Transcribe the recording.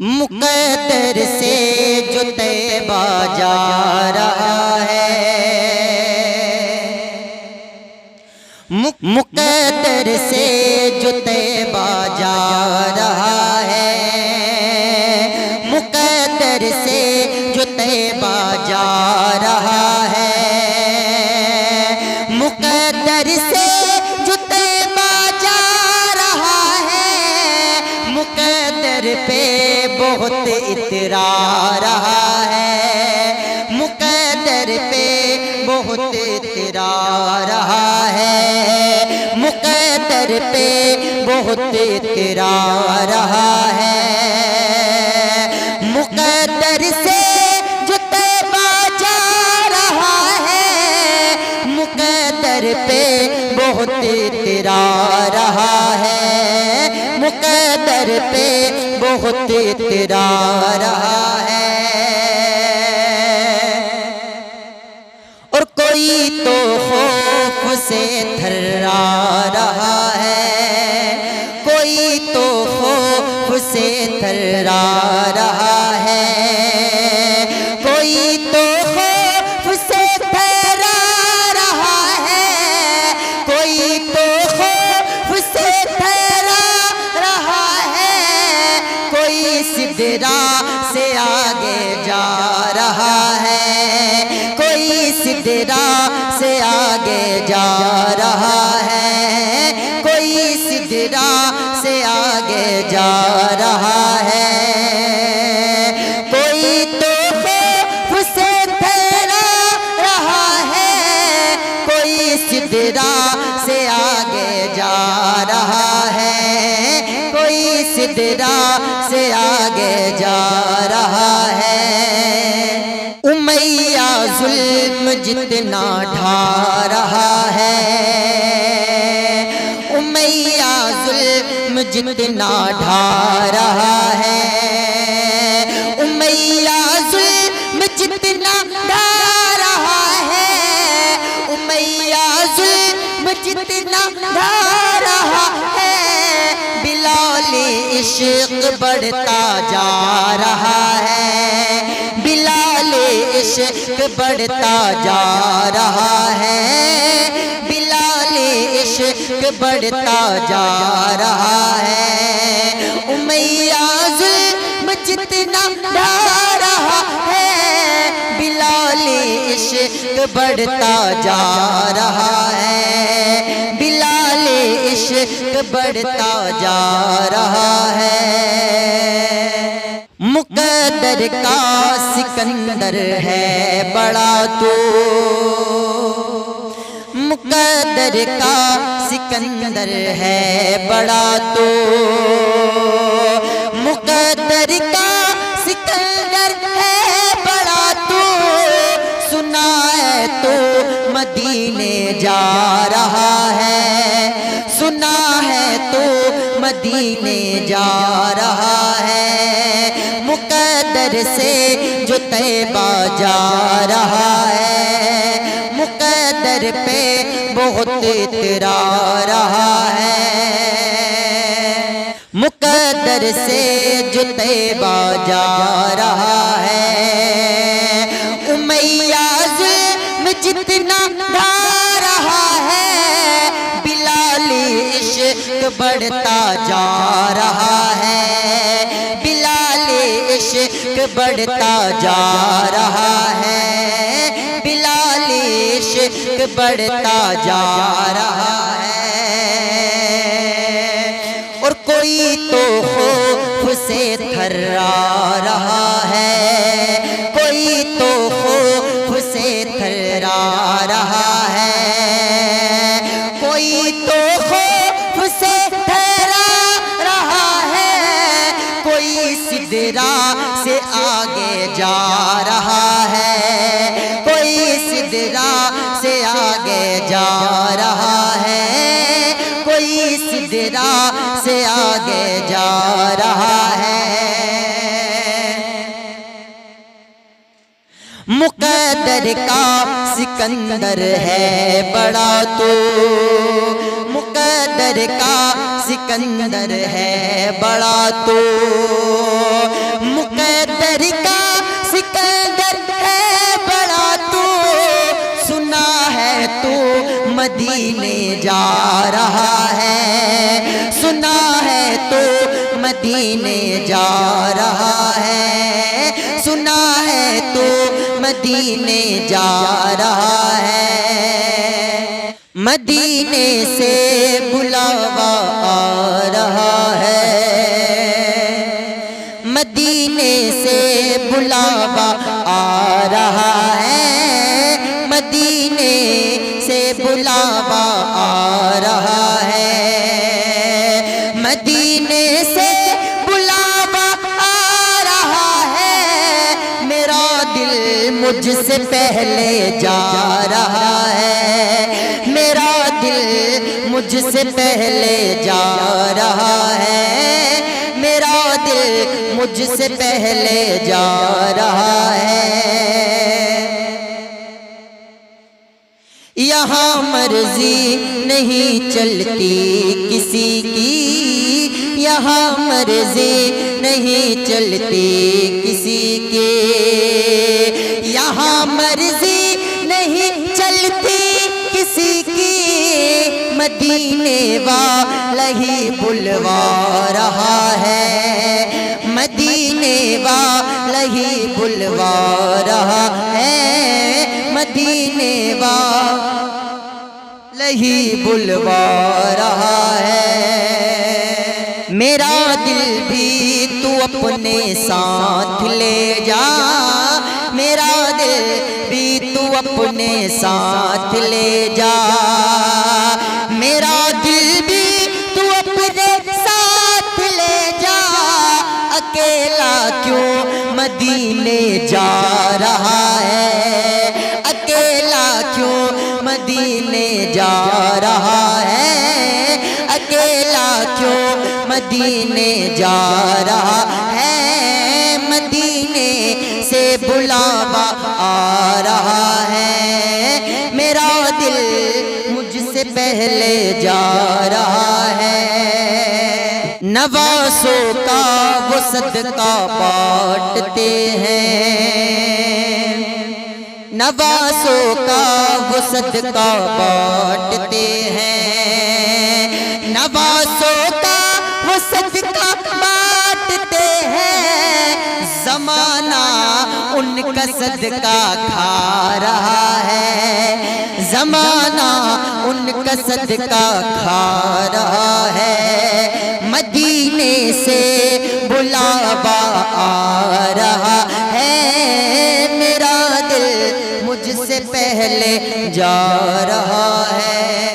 مقدر سے جو طیبہ جا رہا ہے، مقدر سے جو طیبہ جا رہا ہے، مقدر سے جو طیبہ جا رہا ہے، مقدر سے جو طیبہ جا رہا ہے، مقدر پہ بہت اترا رہا ہے، مقدر پہ بہت اترا رہا ہے، مقدر پہ بہت اترا رہا ہے، مقدر سے جو طیبہ جا رہا ہے، مقدر پہ بہت اترا رہا ہے، مقدر پہ بہت اترا رہا ہے، اور کوئی تو خوف سے تھرا رہا ہے، کوئی تو خوف سے تھرا رہا ہے، کوئی تو خوف سے تھرا رہا ہے، کوئی تو خوف سے تھرا رہا ہے، کوئی سدرا سے آگے جا رہا ہے، کوئی سدرا سے آگے جا رہا ہے، کوئی سدرا سے آگے جا رہا ہے، کوئی تو خوف سے تھرا رہا ہے، کوئی سدرا سے آگے جا رہا ہے، کوئی سدرا سے آگے جا رہا ہے، امیہ ظلم جتنا ڈھا رہا ہے، امیہ ظلم جتنا ڈھا رہا ہے، امیہ ظلم جتنا ڈھا رہا ہے، امیہ ظلم جتنا ڈھا رہا ہے، بلال عشق بڑھتا جا رہا ہے، بلال عشق بڑھتا جا رہا ہے، بلال عشق بڑھتا جا رہا ہے، امیہ ظلم جتنا ڈھا رہا ہے، بلال عشق بڑھتا جا رہا ہے، بلال عشق بڑھتا جا رہا ہے، مقدر کا سکندر ہے بڑا تو، مقدر کا سکندر ہے بڑا تو، مقدر کا سکندر ہے بڑا تو، سنا ہے تو مدینے جا رہا ہے، سنا ہے تو مدینے جا رہا ہے، مقدر سے جو طیبہ جا رہا ہے، مقدر پہ بہت اترا رہا ہے، مقدر سے جو طیبہ جا رہا ہے، امیہ ظلم جتنا ڈھا رہا ہے، بلال عشق بڑھتا جا رہا ہے، بلال عشق بڑھتا جا رہا ہے، بلال عشق بڑھتا جا رہا ہے، اور کوئی تو خوف سے تھرا رہا ہے، کوئی تو خوف سے تھرا رہا ہے، کوئی تو خوف سے تھرا رہا ہے، کوئی سدرا سے آگے جا رہا ہے، کوئی سدرا سے آگے جا رہا ہے، کوئی سدرا سے آگے جا رہا ہے، مقدر کا سکندر ہے بڑا تو، مقدر کا سکندر ہے بڑا تو، مدینے جا رہا ہے، سنا ہے تو مدینے جا رہا ہے، مدینے سے بلاوا آ رہا ہے، مدینے سے بلاوا آ رہا ہے، مدینے سے بلاوا آ رہا ہے، مدینے سے بلاوا آ رہا ہے، میرا دل مجھ سے پہلے جا رہا ہے، میرا دل مجھ سے پہلے جا رہا ہے، میرا دل مجھ سے پہلے جا رہا ہے، یہاں مرضی نہیں چلتی کسی کی، یہاں مرضی نہیں چلتی کسی کی، یہاں مرضی نہیں چلتی کسی کی، مدینے والا ہی بلوا رہا ہے، مدینے والا ہی بلوا رہا ہے، مدینے والا ہی بلوا رہا ہے، میرا دل بھی تو اپنے ساتھ لے جا، میرا دل بھی تو اپنے ساتھ لے جا، میرا دل بھی تو اپنے ساتھ لے جا، اکیلا کیوں مدینے جا رہا ہے، اکیلا کیوں مدینے جا رہا ہے، اکیلا کیوں مدینے جا رہا ہے، مدینے سے بلاوا آ رہا ہے، میرا دل مجھ سے پہلے جا رہا ہے، نوازوں کا وہ صدقہ بانٹتے ہیں، نوازوں کا وہ صدقہ بانٹتے ہیں، نوازوں کا وہ صدقہ بانٹتے ہیں، زمانہ ان کا صدقہ کھا رہا ہے، زمانہ ان کا صدقہ کھا رہا ہے، مدینے سے بلاوا آ رہا ہے، میرا دل مجھ سے پہلے جا رہا ہے۔